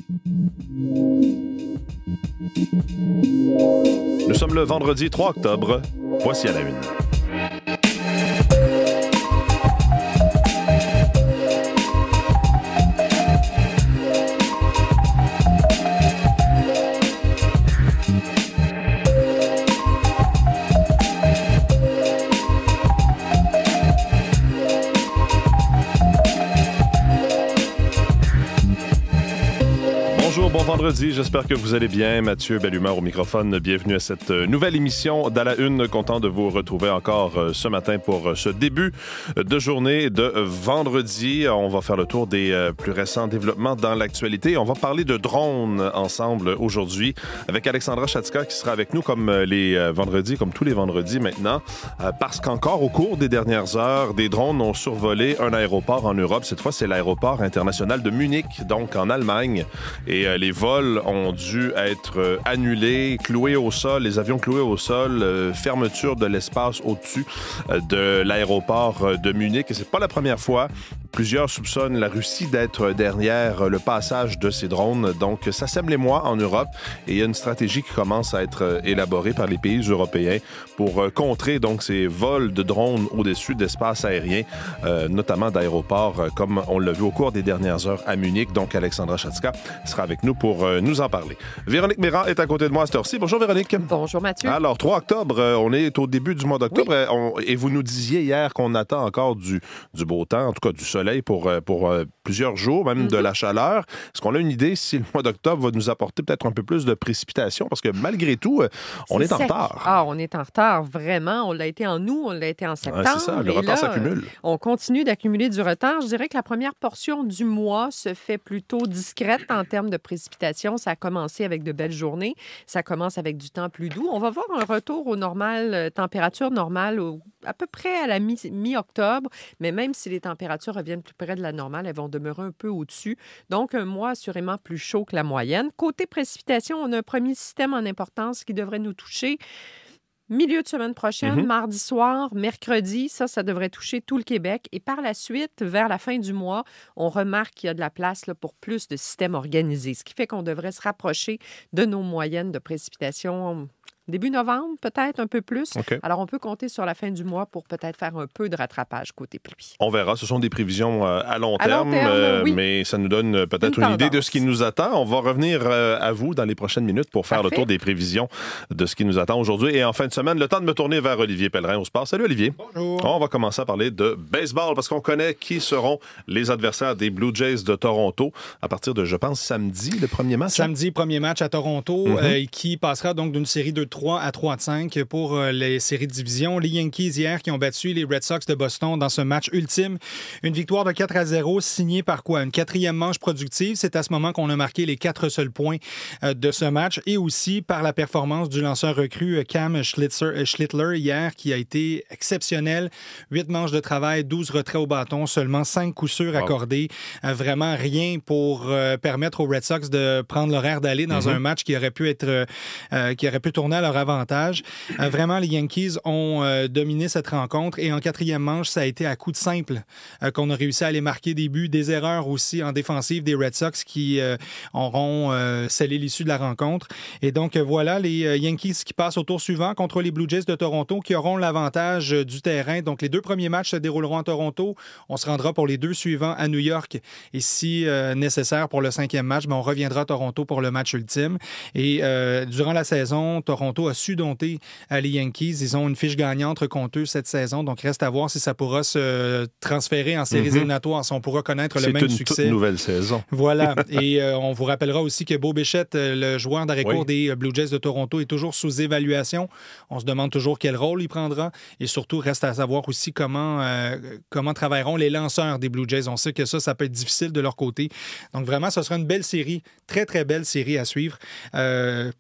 Nous sommes le vendredi 3 octobre. Voici à la une. Bon vendredi, j'espère que vous allez bien. Mathieu Bellumeur au microphone. Bienvenue à cette nouvelle émission d'À la Une. Content de vous retrouver encore ce matin pour ce début de journée de vendredi. On va faire le tour des plus récents développements dans l'actualité. On va parler de drones ensemble aujourd'hui avec Alexandra Chatzka qui sera avec nous comme les vendredis, comme tous les vendredis maintenant, parce qu'encore au cours des dernières heures, des drones ont survolé un aéroport en Europe. Cette fois, c'est l'aéroport international de Munich, donc en Allemagne. Et les vols ont dû être annulés, cloués au sol, les avions cloués au sol, fermeture de l'espace au-dessus de l'aéroport de Munich. Et c'est pas la première fois. Plusieurs soupçonnent la Russie d'être derrière le passage de ces drones. Donc, ça sème les mois en Europe et il y a une stratégie qui commence à être élaborée par les pays européens pour contrer donc ces vols de drones au-dessus d'espaces aériens, notamment d'aéroports, comme on l'a vu au cours des dernières heures à Munich. Donc, Alexandra Chatzka sera avec nous pour nous en parler. Véronique Méran est à côté de moi à cette heure-ci. Bonjour Véronique. Bonjour Mathieu. Alors, 3 octobre, on est au début du mois d'octobre. Oui. Et vous nous disiez hier qu'on attend encore du beau temps, en tout cas du soleil pour plusieurs jours, même de la chaleur. Est-ce qu'on a une idée si le mois d'octobre va nous apporter peut-être un peu plus de précipitations? Parce que malgré tout, on est en retard. Ah, on est en retard, vraiment. On l'a été en août, on l'a été en septembre. Ouais, c'est ça, le retard s'accumule. On continue d'accumuler du retard. Je dirais que la première portion du mois se fait plutôt discrète en termes de précipitations. Ça a commencé avec de belles journées. Ça commence avec du temps plus doux. On va voir un retour aux normales, températures normales à peu près à la mi-octobre. Mais même si les températures reviennent plus près de la normale, elles vont demeurer un peu au-dessus. Donc, un mois assurément plus chaud que la moyenne. Côté précipitation, on a un premier système en importance qui devrait nous toucher milieu de semaine prochaine, mardi soir, mercredi. Ça devrait toucher tout le Québec. Et par la suite, vers la fin du mois, on remarque qu'il y a de la place là, pour plus de systèmes organisés, ce qui fait qu'on devrait se rapprocher de nos moyennes de précipitation début novembre, peut-être un peu plus. Okay. Alors, on peut compter sur la fin du mois pour peut-être faire un peu de rattrapage côté pluie. On verra. Ce sont des prévisions à long terme, oui. Mais ça nous donne peut-être une idée de ce qui nous attend. On va revenir à vous dans les prochaines minutes pour faire le tour des prévisions de ce qui nous attend aujourd'hui. Et en fin de semaine, le temps de me tourner vers Olivier Pellerin au sport. Salut Olivier. Bonjour. On va commencer à parler de baseball parce qu'on connaît qui seront les adversaires des Blue Jays de Toronto à partir de, je pense, samedi, le premier match. Samedi, premier match à Toronto, qui passera donc d'une série de 3 à 3-5 pour les séries de division. Les Yankees hier qui ont battu les Red Sox de Boston dans ce match ultime. Une victoire de 4-0 signée par quoi? Une quatrième manche productive. C'est à ce moment qu'on a marqué les 4 seuls points de ce match et aussi par la performance du lanceur recru Cam Schlittler hier qui a été exceptionnel. 8 manches de travail, 12 retraits au bâton, seulement 5 coups sûrs accordés. Vraiment rien pour permettre aux Red Sox de prendre l'horaire d'aller dans un match qui aurait pu tourner à leur avantage. Vraiment, les Yankees ont dominé cette rencontre et en quatrième manche, ça a été à coup de simple qu'on a réussi à aller marquer des buts, des erreurs aussi en défensive des Red Sox qui auront scellé l'issue de la rencontre. Et donc, voilà, les Yankees qui passent au tour suivant contre les Blue Jays de Toronto qui auront l'avantage du terrain. Donc, les 2 premiers matchs se dérouleront à Toronto. On se rendra pour les 2 suivants à New York. Et si nécessaire pour le 5e match, on reviendra à Toronto pour le match ultime. Et durant la saison, Toronto a su dompter les Yankees. Ils ont une fiche gagnante contre eux cette saison. Donc, reste à voir si ça pourra se transférer en séries éliminatoires, si on pourra connaître le même succès. C'est une toute nouvelle saison. Voilà. Et on vous rappellera aussi que Bo Bichette, le joueur d'arrêt-court des Blue Jays de Toronto, est toujours sous évaluation. On se demande toujours quel rôle il prendra. Et surtout, reste à savoir aussi comment travailleront les lanceurs des Blue Jays. On sait que ça peut être difficile de leur côté. Donc, vraiment, ce sera une belle série, très, très belle série à suivre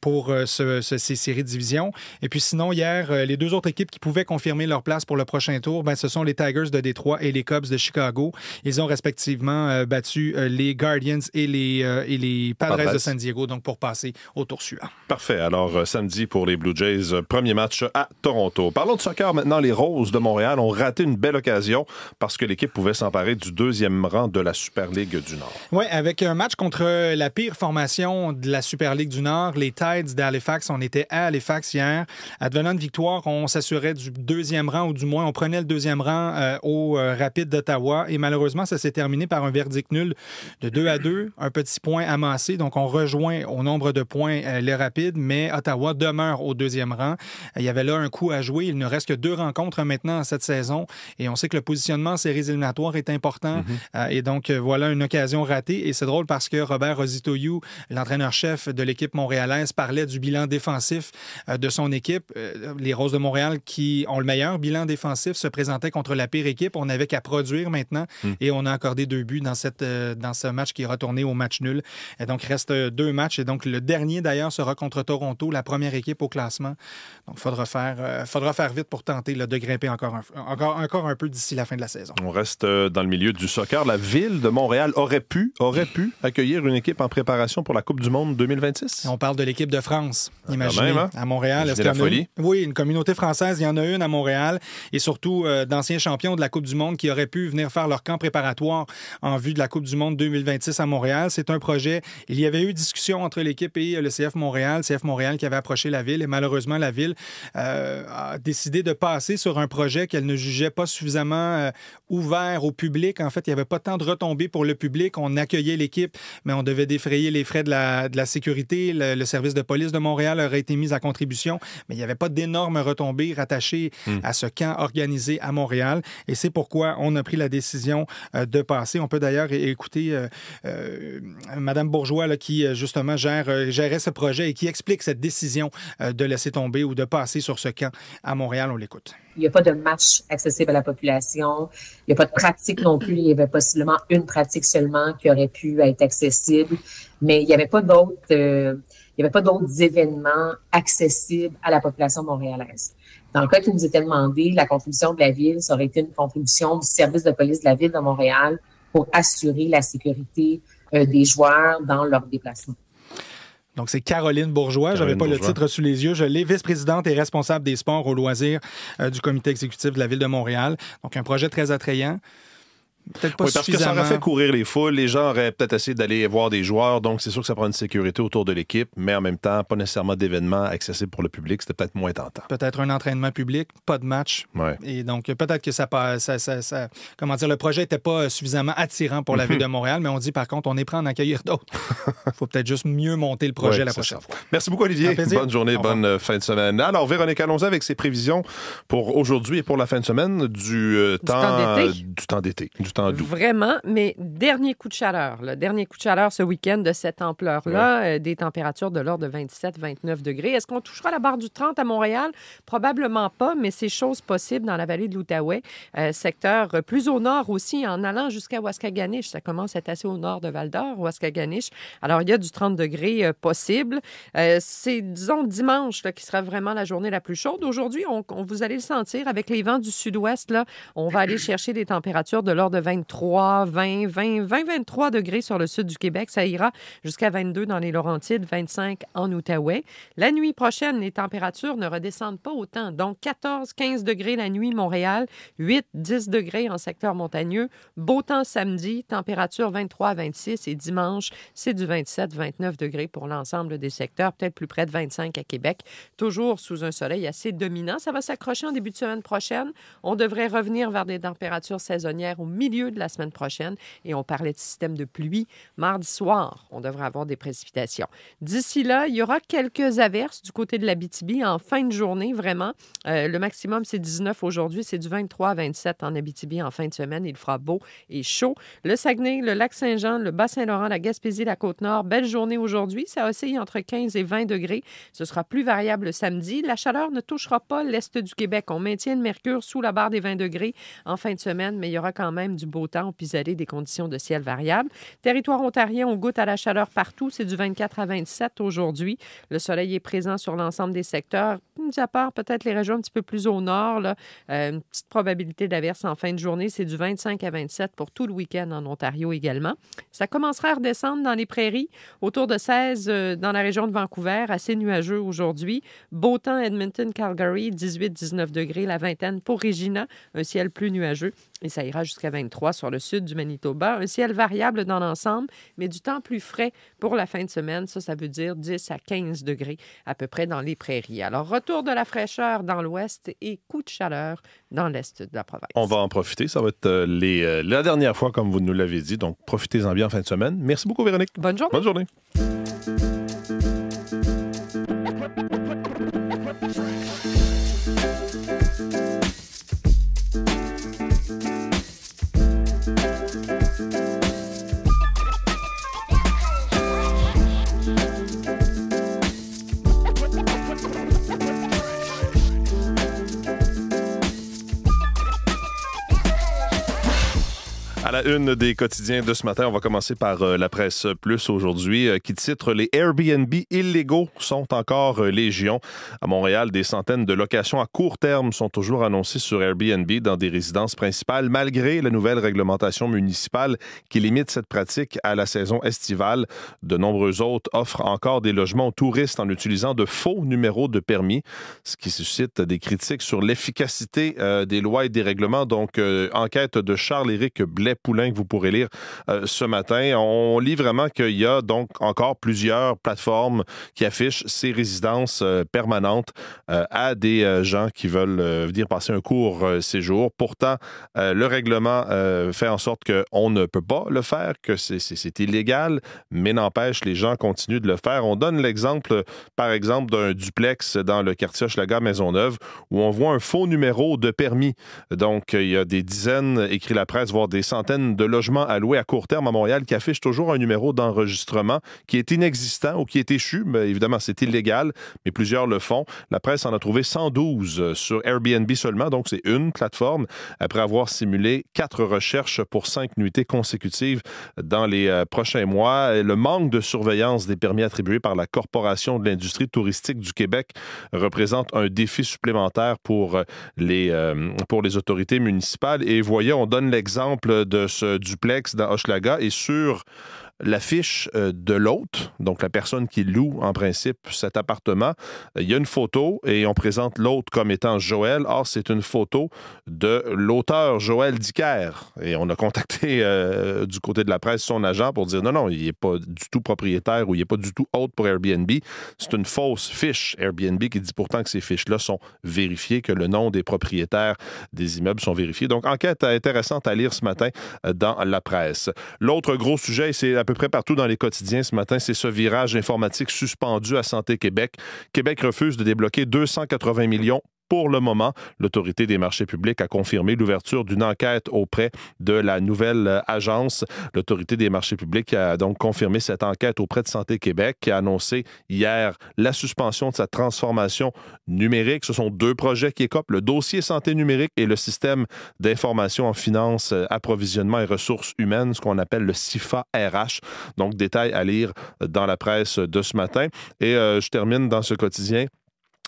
pour ces séries de division. Et puis sinon, hier, les deux autres équipes qui pouvaient confirmer leur place pour le prochain tour, ce sont les Tigers de Détroit et les Cubs de Chicago. Ils ont respectivement battu les Guardians et les Padres de San Diego, donc pour passer au tour suivant. Parfait. Alors, samedi pour les Blue Jays, premier match à Toronto. Parlons de soccer maintenant. Les Roses de Montréal ont raté une belle occasion parce que l'équipe pouvait s'emparer du deuxième rang de la Super Ligue du Nord. Oui, avec un match contre la pire formation de la Super Ligue du Nord, les Tides d'Halifax. On était à Halifax hier. Advenant une victoire, on s'assurait du deuxième rang, ou du moins, on prenait le deuxième rang au Rapide d'Ottawa. Et malheureusement, ça s'est terminé par un verdict nul de 2-2, un petit point amassé. Donc, on rejoint au nombre de points les Rapides, mais Ottawa demeure au deuxième rang. Il y avait là un coup à jouer. Il ne reste que 2 rencontres maintenant cette saison. Et on sait que le positionnement en séries éliminatoires est important. Et donc, voilà une occasion ratée. Et c'est drôle parce que Robert Rositoyou, l'entraîneur-chef de l'équipe montréalaise, parlait du bilan défensif de son équipe. Les Roses de Montréal, qui ont le meilleur bilan défensif, se présentaient contre la pire équipe. On n'avait qu'à produire maintenant. Et on a accordé 2 buts dans ce match qui est retourné au match nul. Et donc, il reste 2 matchs. Et donc, le dernier, d'ailleurs, sera contre Toronto, la première équipe au classement. Donc, il faudra faire vite pour tenter de grimper encore un peu d'ici la fin de la saison. On reste dans le milieu du soccer. La ville de Montréal aurait pu accueillir une équipe en préparation pour la Coupe du Monde 2026. On parle de l'équipe de France, imaginez, même, hein? À Montréal. Est-ce qu'il y en a une? Oui, une communauté française, il y en a une à Montréal. Et surtout, d'anciens champions de la Coupe du Monde qui auraient pu venir faire leur camp préparatoire en vue de la Coupe du Monde 2026 à Montréal. C'est un projet. Il y avait eu discussion entre l'équipe et le CF Montréal qui avait approché la ville. Et malheureusement, la ville a décidé de passer sur un projet qu'elle ne jugeait pas suffisamment ouvert au public. En fait, il n'y avait pas tant de retombées pour le public. On accueillait l'équipe, mais on devait défrayer les frais de la sécurité. Le service de police de Montréal aurait été mis à contribution, mais il n'y avait pas d'énormes retombées rattachées à ce camp organisé à Montréal. Et c'est pourquoi on a pris la décision de passer. On peut d'ailleurs écouter Mme Bourgeois là, qui, justement, gérait ce projet et qui explique cette décision de laisser tomber ou de passer sur ce camp à Montréal. On l'écoute. Il n'y a pas de match accessible à la population. Il n'y a pas de pratique non plus. Il y avait possiblement une pratique seulement qui aurait pu être accessible. Mais il n'y avait pas d'autres événements accessibles à la population montréalaise. Dans le cas qui nous était demandé, la contribution de la Ville, ça aurait été une contribution du service de police de la Ville de Montréal pour assurer la sécurité des joueurs dans leur déplacement. Donc, c'est Caroline Bourgeois. Je n'avais pas le titre sous les yeux. Je l'ai, vice-présidente et responsable des sports aux loisirs du comité exécutif de la Ville de Montréal. Donc, un projet très attrayant. Peut-être pas parce que ça aurait fait courir les foules. Les gens auraient peut-être essayé d'aller voir des joueurs. Donc, c'est sûr que ça prend une sécurité autour de l'équipe, mais en même temps, pas nécessairement d'événements accessibles pour le public. C'était peut-être moins tentant. Peut-être un entraînement public, pas de match. Ouais. Et donc, peut-être que le projet n'était pas suffisamment attirant pour la Ville de Montréal, mais on dit, par contre, on est prêt à en accueillir d'autres. Il faut peut-être juste mieux monter le projet la prochaine fois. Merci beaucoup, Olivier. Bonne journée, bonne fin de semaine. Alors, Véronique, allons-y avec ses prévisions pour aujourd'hui et pour la fin de semaine du temps d'été, du temps doux. Vraiment. Mais dernier coup de chaleur ce week-end de cette ampleur-là, des températures de l'ordre de 27-29 degrés. Est-ce qu'on touchera la barre du 30 à Montréal? Probablement pas, mais c'est chose possible dans la vallée de l'Outaouais. Secteur plus au nord aussi, en allant jusqu'à Waskaganish. Ça commence à être assez au nord de Val-d'Or, Waskaganish. Alors, il y a du 30 degrés possible. C'est, disons, dimanche là, qui sera vraiment la journée la plus chaude. Aujourd'hui, vous allez le sentir, avec les vents du sud-ouest, là, on va aller chercher des températures de l'ordre de 23, 23 degrés sur le sud du Québec. Ça ira jusqu'à 22 dans les Laurentides, 25 en Outaouais. La nuit prochaine, les températures ne redescendent pas autant. Donc, 14-15 degrés la nuit, Montréal, 8-10 degrés en secteur montagneux. Beau temps samedi, température 23 à 26 et dimanche, c'est du 27-29 degrés pour l'ensemble des secteurs, peut-être plus près de 25 à Québec. Toujours sous un soleil assez dominant. Ça va s'accrocher en début de semaine prochaine. On devrait revenir vers des températures saisonnières au milieu de la semaine prochaine. Et on parlait de système de pluie. Mardi soir, on devrait avoir des précipitations. D'ici là, il y aura quelques averses du côté de l'Abitibi en fin de journée, vraiment. Le maximum, c'est 19 aujourd'hui. C'est du 23 à 27 en Abitibi en fin de semaine. Il fera beau et chaud. Le Saguenay, le Lac-Saint-Jean, le Bas-Saint-Laurent, la Gaspésie, la Côte-Nord, belle journée aujourd'hui. Ça oscille entre 15 et 20 degrés. Ce sera plus variable samedi. La chaleur ne touchera pas l'est du Québec. On maintient le mercure sous la barre des 20 degrés en fin de semaine, mais il y aura quand même du du beau temps au pis-aller des conditions de ciel variables. Territoire ontarien, on goûte à la chaleur partout. C'est du 24 à 27 aujourd'hui. Le soleil est présent sur l'ensemble des secteurs, mis à part peut-être les régions un petit peu plus au nord. Là, une petite probabilité d'averse en fin de journée. C'est du 25 à 27 pour tout le week-end en Ontario également. Ça commencera à redescendre dans les prairies, autour de 16 dans la région de Vancouver, assez nuageux aujourd'hui. Beau temps, Edmonton, Calgary, 18-19 degrés, la vingtaine pour Regina, un ciel plus nuageux. Et ça ira jusqu'à 23 sur le sud du Manitoba. Un ciel variable dans l'ensemble, mais du temps plus frais pour la fin de semaine. Ça veut dire 10 à 15 degrés à peu près dans les prairies. Alors, retour de la fraîcheur dans l'ouest et coup de chaleur dans l'est de la province. On va en profiter. Ça va être la dernière fois, comme vous nous l'avez dit. Donc, profitez-en bien en fin de semaine. Merci beaucoup, Véronique. Bonne journée. Bonne journée. À la une des quotidiens de ce matin, on va commencer par la presse plus aujourd'hui qui titre « Les Airbnb illégaux sont encore légion ». À Montréal, des centaines de locations à court terme sont toujours annoncées sur Airbnb dans des résidences principales, malgré la nouvelle réglementation municipale qui limite cette pratique à la saison estivale. De nombreux autres offrent encore des logements aux touristes en utilisant de faux numéros de permis, ce qui suscite des critiques sur l'efficacité des lois et des règlements. Donc, enquête de Charles-Éric Blais-Poulain que vous pourrez lire ce matin. On lit vraiment qu'il y a donc encore plusieurs plateformes qui affichent ces résidences permanentes à des gens qui veulent venir passer un court séjour. Pourtant, le règlement fait en sorte qu'on ne peut pas le faire, que c'est illégal, mais n'empêche, les gens continuent de le faire. On donne l'exemple, par exemple, d'un duplex dans le quartier Hochelaga-Maisonneuve où on voit un faux numéro de permis. Donc, il y a des dizaines, écrit la presse, voire des centaines de logements à louer à court terme à Montréal qui affichent toujours un numéro d'enregistrement qui est inexistant ou qui est échu. Mais évidemment, c'est illégal, mais plusieurs le font. La presse en a trouvé 112 sur Airbnb seulement, donc c'est une plateforme, après avoir simulé 4 recherches pour 5 nuitées consécutives dans les prochains mois. Le manque de surveillance des permis attribués par la Corporation de l'industrie touristique du Québec représente un défi supplémentaire pour les autorités municipales. Et voyez, on donne l'exemple de ce duplex dans Hochelaga et sur l'affiche de l'hôte, donc la personne qui loue en principe cet appartement, il y a une photo et on présente l'hôte comme étant Joël. Or, c'est une photo de l'auteur Joël Dicker. Et on a contacté du côté de la presse son agent pour dire non, il n'est pas du tout propriétaire ou il n'est pas du tout hôte pour Airbnb. C'est une fausse fiche Airbnb qui dit pourtant que ces fiches-là sont vérifiées, que le nom des propriétaires des immeubles sont vérifiés. Donc, enquête intéressante à lire ce matin dans la presse. L'autre gros sujet, c'est à peu près partout dans les quotidiens ce matin, c'est ce virage informatique suspendu à Santé Québec. Québec refuse de débloquer 280 millions. Pour le moment, l'Autorité des marchés publics a confirmé l'ouverture d'une enquête auprès de la nouvelle agence. L'Autorité des marchés publics a donc confirmé cette enquête auprès de Santé Québec qui a annoncé hier la suspension de sa transformation numérique. Ce sont 2 projets qui écopent, le dossier santé numérique et le système d'information en finances, approvisionnement et ressources humaines, ce qu'on appelle le CIFA RH. Donc, détail à lire dans la presse de ce matin. Et je termine dans ce quotidien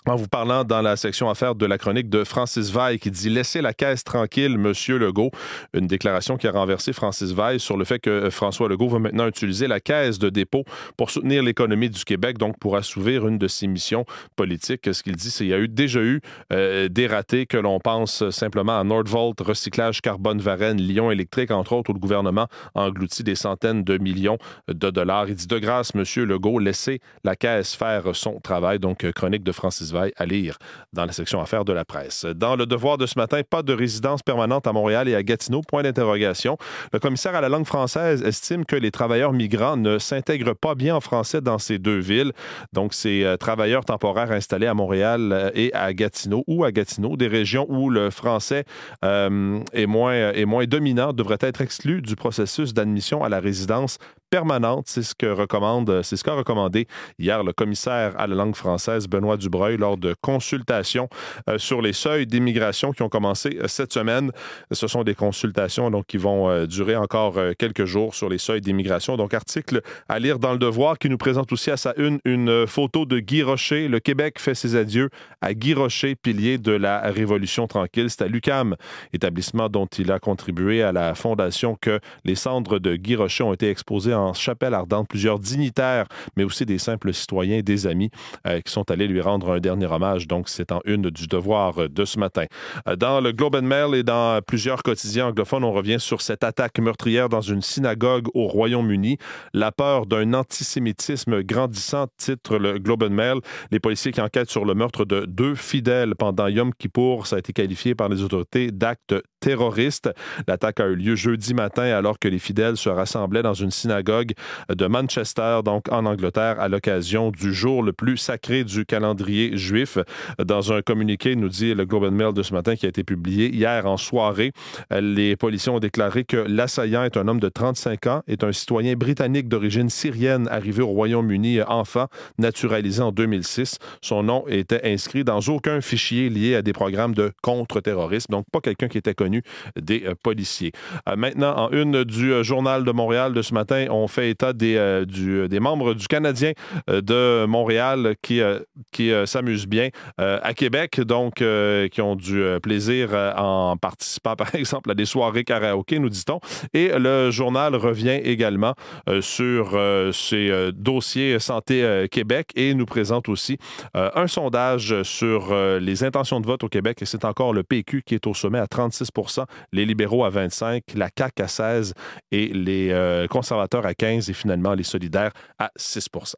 en vous parlant dans la section affaires de la chronique de Francis Veil qui dit « Laissez la caisse tranquille, Monsieur Legault ». Une déclaration qui a renversé Francis Veil sur le fait que François Legault va maintenant utiliser la caisse de dépôt pour soutenir l'économie du Québec, donc pour assouvir une de ses missions politiques. Ce qu'il dit, c'est qu'il y a déjà eu des ratés, que l'on pense simplement à Nordvolt, Recyclage Carbone Varennes, Lyon Électrique, entre autres, où le gouvernement a englouti des centaines de millions de dollars. Il dit « De grâce, Monsieur Legault, laissez la caisse faire son travail ». Donc, chronique de Francis Veil à lire dans la section affaires de la presse. Dans le devoir de ce matin, pas de résidence permanente à Montréal et à Gatineau, point d'interrogation. Le commissaire à la langue française estime que les travailleurs migrants ne s'intègrent pas bien en français dans ces 2 villes. Donc, ces travailleurs temporaires installés à Montréal et à Gatineau des régions où le français est moins dominant, devraient être exclus du processus d'admission à la résidence permanente. C'est ce qu'a recommandé hier le commissaire à la langue française, Benoît Dubreuil, lors de consultations sur les seuils d'immigration qui ont commencé cette semaine. Ce sont des consultations donc, qui vont durer encore quelques jours sur les seuils d'immigration. Donc, article à lire dans Le Devoir qui nous présente aussi à sa une photo de Guy Rocher. Le Québec fait ses adieux à Guy Rocher, pilier de la Révolution tranquille. C'est à l'UQAM, établissement dont il a contribué à la fondation, que les cendres de Guy Rocher ont été exposées en chapelle ardente. Plusieurs dignitaires, mais aussi des simples citoyens, des amis qui sont allés lui rendre un dernier hommage. Donc, c'est en une du Devoir de ce matin. Dans le Globe and Mail et dans plusieurs quotidiens anglophones, on revient sur cette attaque meurtrière dans une synagogue au Royaume-Uni. La peur d'un antisémitisme grandissant, titre le Globe and Mail. Les policiers qui enquêtent sur le meurtre de 2 fidèles pendant Yom Kippour, ça a été qualifié par les autorités d'acte terroriste. L'attaque a eu lieu jeudi matin alors que les fidèles se rassemblaient dans une synagogue de Manchester, donc en Angleterre, à l'occasion du jour le plus sacré du calendrier juif. Dans un communiqué, nous dit le Globe and Mail de ce matin, qui a été publié hier en soirée, les policiers ont déclaré que l'assaillant est un homme de 35 ans, est un citoyen britannique d'origine syrienne arrivé au Royaume-Uni enfant, naturalisé en 2006. Son nom était inscrit dans aucun fichier lié à des programmes de contre-terrorisme, donc pas quelqu'un qui était connu des policiers. Maintenant, en une du Journal de Montréal de ce matin, on fait état des membres du Canadien de Montréal qui s'amusent bien à Québec, donc qui ont du plaisir en participant, par exemple, à des soirées karaoké, nous dit-on. Et le journal revient également sur ces dossiers Santé Québec et nous présente aussi un sondage sur les intentions de vote au Québec. Et c'est encore le PQ qui est au sommet à 36 %, les libéraux à 25 %, la CAQ à 16 % et les conservateurs à 15 % et finalement les solidaires à 6 %.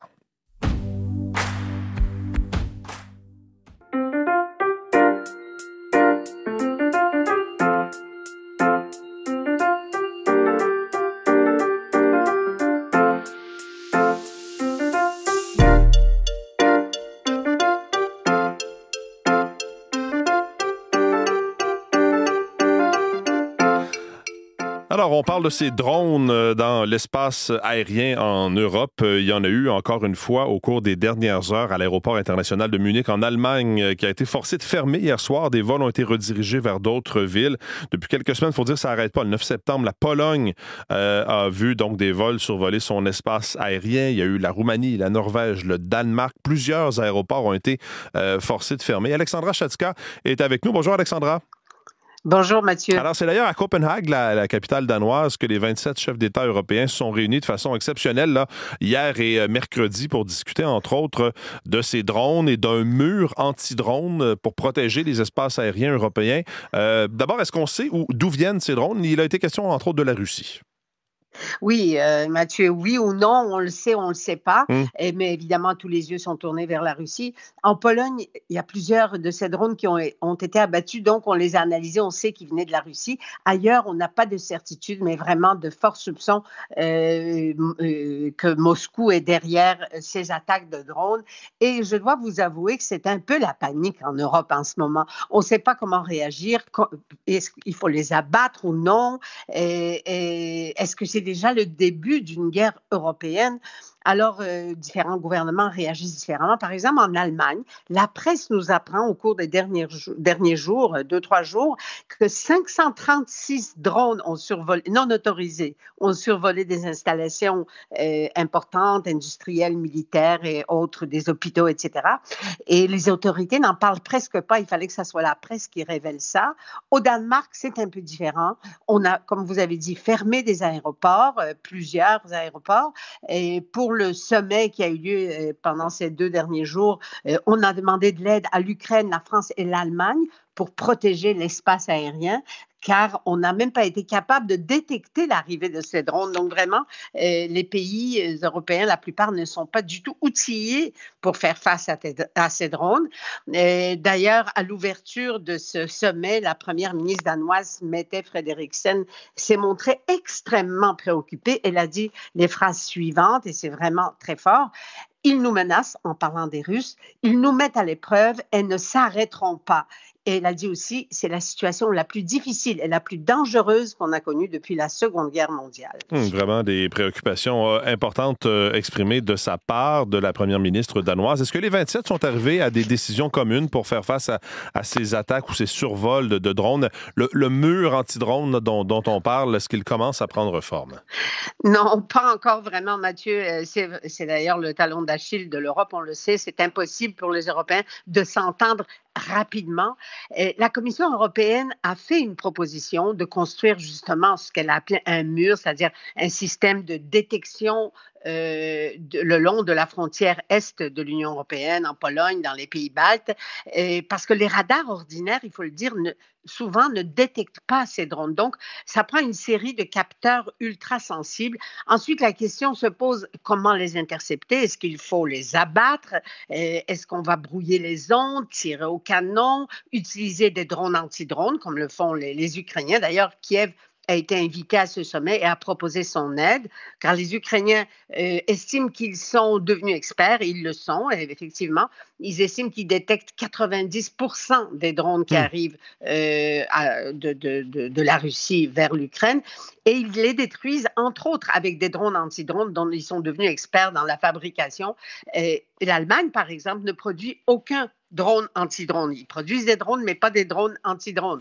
Alors, on parle de ces drones dans l'espace aérien en Europe. Il y en a eu encore une fois au cours des dernières heures à l'aéroport international de Munich en Allemagne qui a été forcé de fermer hier soir. Des vols ont été redirigés vers d'autres villes. Depuis quelques semaines, il faut dire que ça n'arrête pas. Le 9 septembre, la Pologne a vu donc des vols survoler son espace aérien. Il y a eu la Roumanie, la Norvège, le Danemark. Plusieurs aéroports ont été forcés de fermer. Alexandra Chatzka est avec nous. Bonjour Alexandra. Bonjour Mathieu. Alors, c'est d'ailleurs à Copenhague, la capitale danoise, que les 27 chefs d'État européens se sont réunis de façon exceptionnelle là, hier et mercredi pour discuter, entre autres, de ces drones et d'un mur anti-drone pour protéger les espaces aériens européens. D'abord, est-ce qu'on sait d'où viennent ces drones? Il a été question, entre autres, de la Russie. Oui, Mathieu, oui ou non, on le sait pas. Mais évidemment, tous les yeux sont tournés vers la Russie. En Pologne, il y a plusieurs de ces drones qui ont été abattus, donc on les a analysés, on sait qu'ils venaient de la Russie. Ailleurs, on n'a pas de certitude, mais vraiment de forts soupçons que Moscou est derrière ces attaques de drones. Et je dois vous avouer que c'est un peu la panique en Europe en ce moment. On ne sait pas comment réagir. Est-ce qu'il faut les abattre ou non? Et est-ce que c'est déjà le début d'une guerre européenne? Alors, différents gouvernements réagissent différemment. Par exemple, en Allemagne, la presse nous apprend au cours des derniers jours, 2-3 jours, que 536 drones non autorisés ont survolé des installations importantes, industrielles, militaires et autres, des hôpitaux, etc. Et les autorités n'en parlent presque pas. Il fallait que ce soit la presse qui révèle ça. Au Danemark, c'est un peu différent. On a, comme vous avez dit, fermé des aéroports, plusieurs aéroports, et pour le sommet qui a eu lieu pendant ces 2 derniers jours, on a demandé de l'aide à l'Ukraine, la France et l'Allemagne pour protéger l'espace aérien, car on n'a même pas été capable de détecter l'arrivée de ces drones. Donc vraiment, les pays européens, la plupart, ne sont pas du tout outillés pour faire face à ces drones. D'ailleurs, à l'ouverture de ce sommet, la première ministre danoise, Mette Frederiksen, s'est montrée extrêmement préoccupée. Elle a dit les phrases suivantes, et c'est vraiment très fort. Ils nous menacent, en parlant des Russes, ils nous mettent à l'épreuve et ne s'arrêteront pas. Et elle a dit aussi, c'est la situation la plus difficile et la plus dangereuse qu'on a connue depuis la Seconde Guerre mondiale. Vraiment des préoccupations importantes exprimées de sa part, de la première ministre danoise. Est-ce que les 27 sont arrivés à des décisions communes pour faire face à ces attaques ou ces survols de drones? Le mur anti-drone dont on parle, est-ce qu'il commence à prendre forme? Non, pas encore vraiment, Mathieu. C'est d'ailleurs le talon d'Achille de l'Europe, on le sait. C'est impossible pour les Européens de s'entendre rapidement. La Commission européenne a fait une proposition de construire justement ce qu'elle a appelé un mur, c'est-à-dire un système de détection le long de la frontière est de l'Union européenne, en Pologne, dans les pays baltes, parce que les radars ordinaires, il faut le dire, souvent ne détectent pas ces drones. Donc, ça prend une série de capteurs ultra sensibles. Ensuite, la question se pose, comment les intercepter? Est-ce qu'il faut les abattre? Est-ce qu'on va brouiller les ondes, tirer au canon, utiliser des drones anti-drones, comme le font les Ukrainiens? D'ailleurs, Kiev a été invité à ce sommet et a proposé son aide, car les Ukrainiens estiment qu'ils sont devenus experts, et ils le sont, effectivement. Ils estiment qu'ils détectent 90% des drones qui arrivent de la Russie vers l'Ukraine, et ils les détruisent, entre autres, avec des drones anti-drones dont ils sont devenus experts dans la fabrication. L'Allemagne, par exemple, ne produit aucun drone anti-drone. Ils produisent des drones, mais pas des drones anti-drones.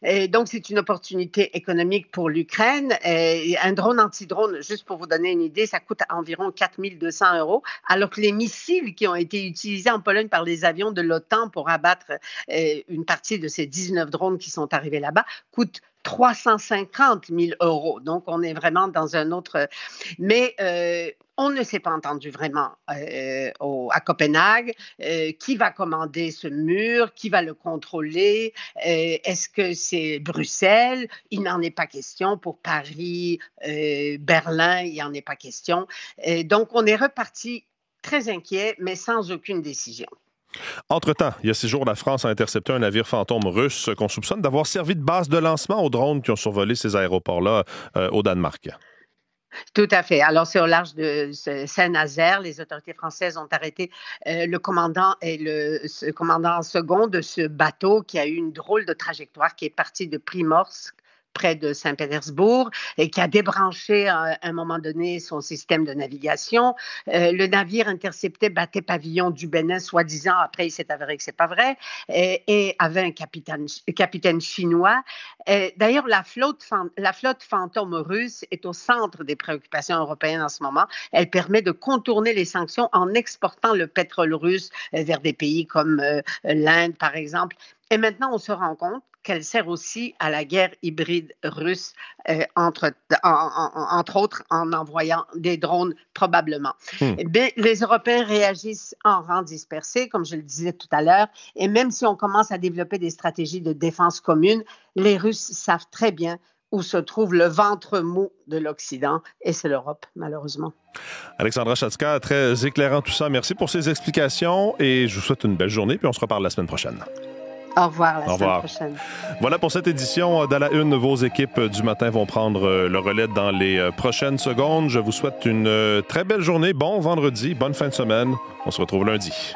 Et donc, c'est une opportunité économique pour l'Ukraine. Un drone anti-drone, juste pour vous donner une idée, ça coûte environ 4 200 €, alors que les missiles qui ont été utilisés en Pologne par les avions de l'OTAN pour abattre une partie de ces 19 drones qui sont arrivés là-bas coûtent 350 000 €. Donc, on est vraiment dans un autre... Mais on ne s'est pas entendu vraiment à Copenhague. Qui va commander ce mur? Qui va le contrôler? Est-ce que c'est Bruxelles? Il n'en est pas question. Pour Paris, Berlin, il n'en est pas question. Donc, on est reparti très inquiet, mais sans aucune décision. Entre-temps, il y a 6 jours, la France a intercepté un navire fantôme russe qu'on soupçonne d'avoir servi de base de lancement aux drones qui ont survolé ces aéroports-là au Danemark. Tout à fait. Alors, c'est au large de Saint-Nazaire. Les autorités françaises ont arrêté le commandant et le commandant second de ce bateau qui a eu une drôle de trajectoire, qui est parti de Primorsk, près de Saint-Pétersbourg, et qui a débranché à un moment donné son système de navigation. Le navire intercepté battait pavillon du Bénin, soi-disant, après il s'est avéré que c'est pas vrai, et avait un capitaine chinois. D'ailleurs, la flotte fantôme russe est au centre des préoccupations européennes en ce moment. Elle permet de contourner les sanctions en exportant le pétrole russe vers des pays comme l'Inde, par exemple. Et maintenant, on se rend compte qu'elle sert aussi à la guerre hybride russe, entre autres en envoyant des drones probablement. Eh bien, les Européens réagissent en rang dispersé, comme je le disais tout à l'heure, et même si on commence à développer des stratégies de défense commune, les Russes savent très bien où se trouve le ventre mou de l'Occident, et c'est l'Europe, malheureusement. Alexandra Chatzka, très éclairant tout ça. Merci pour ces explications et je vous souhaite une belle journée, puis on se reparle la semaine prochaine. Au revoir la semaine prochaine. Voilà pour cette édition d'À la Une. Vos équipes du matin vont prendre le relais dans les prochaines secondes. Je vous souhaite une très belle journée, bon vendredi, bonne fin de semaine. On se retrouve lundi.